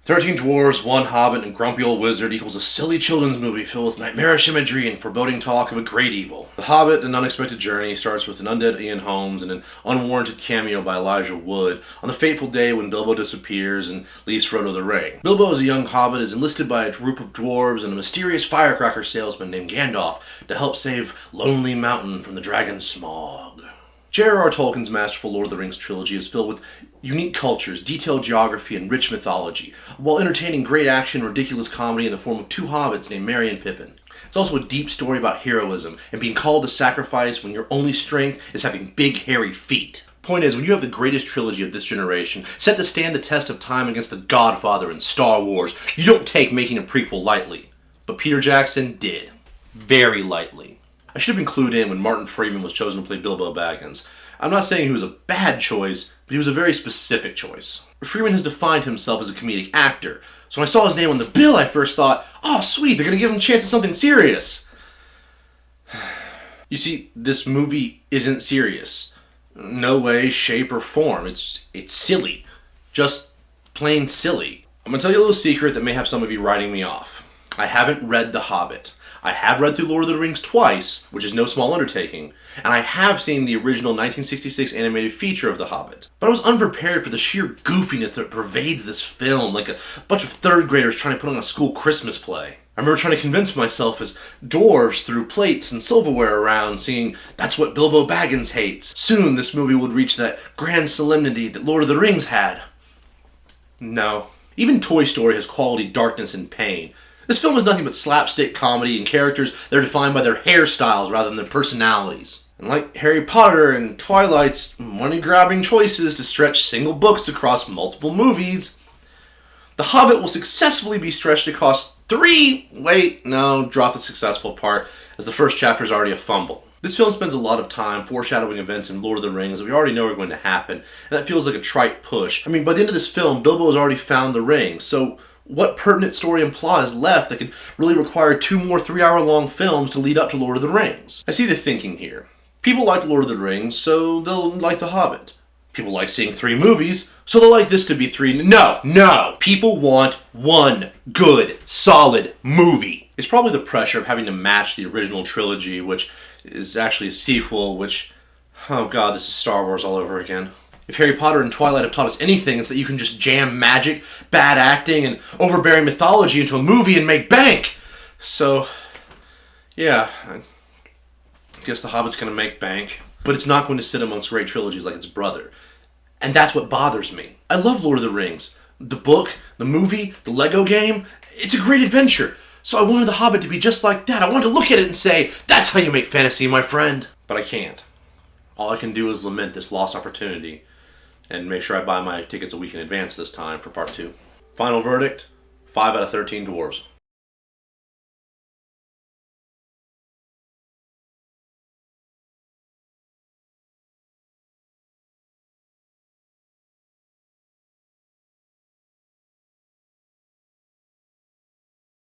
13 dwarves, one hobbit, and grumpy old wizard equals a silly children's movie filled with nightmarish imagery and foreboding talk of a great evil. The Hobbit, An Unexpected Journey, starts with an undead Ian Holmes and an unwarranted cameo by Elijah Wood on the fateful day when Bilbo disappears and leaves Frodo the ring. Bilbo, as a young hobbit, is enlisted by a group of dwarves and a mysterious firecracker salesman named Gandalf to help save Lonely Mountain from the dragon Smaug. J.R.R. Tolkien's masterful Lord of the Rings trilogy is filled with unique cultures, detailed geography, and rich mythology, while entertaining great action and ridiculous comedy in the form of two hobbits named Merry and Pippin. It's also a deep story about heroism and being called to sacrifice when your only strength is having big, hairy feet. Point is, when you have the greatest trilogy of this generation, set to stand the test of time against The Godfather and Star Wars, you don't take making a prequel lightly. But Peter Jackson did. Very lightly. I should have been clued in when Martin Freeman was chosen to play Bilbo Baggins. I'm not saying he was a bad choice, but he was a very specific choice. Freeman has defined himself as a comedic actor, so when I saw his name on the bill I first thought, oh sweet, they're going to give him a chance at something serious. You see, this movie isn't serious. No way, shape, or form. It's silly. Just plain silly. I'm going to tell you a little secret that may have some of you writing me off. I haven't read The Hobbit. I have read through Lord of the Rings twice, which is no small undertaking, and I have seen the original 1966 animated feature of The Hobbit. But I was unprepared for the sheer goofiness that pervades this film, like a bunch of third graders trying to put on a school Christmas play. I remember trying to convince myself as dwarves threw plates and silverware around, singing, "That's what Bilbo Baggins hates." Soon this movie would reach that grand solemnity that Lord of the Rings had. No. Even Toy Story has quality darkness and pain. This film is nothing but slapstick comedy and characters that are defined by their hairstyles rather than their personalities. And like Harry Potter and Twilight's money-grabbing choices to stretch single books across multiple movies, The Hobbit will successfully be stretched across drop the successful part, as the first chapter is already a fumble. This film spends a lot of time foreshadowing events in Lord of the Rings that we already know are going to happen, and that feels like a trite push. I mean, by the end of this film, Bilbo has already found the ring, so what pertinent story and plot is left that could really require 2 more 3-hour-long films to lead up to Lord of the Rings? I see the thinking here. People like Lord of the Rings, so they'll like The Hobbit. People like seeing 3 movies, so they'll like this to be 3. No! People want one good, solid movie. It's probably the pressure of having to match the original trilogy, which is actually a sequel, which, oh god, this is Star Wars all over again. If Harry Potter and Twilight have taught us anything, it's that you can just jam magic, bad acting, and overbearing mythology into a movie and make bank. So, yeah, I guess The Hobbit's going to make bank. But it's not going to sit amongst great trilogies like its brother. And that's what bothers me. I love Lord of the Rings. The book, the movie, the Lego game, it's a great adventure. So I wanted The Hobbit to be just like that. I wanted to look at it and say, that's how you make fantasy, my friend. But I can't. All I can do is lament this lost opportunity and make sure I buy my tickets a week in advance this time for part 2. Final verdict, 5 out of 13 dwarves.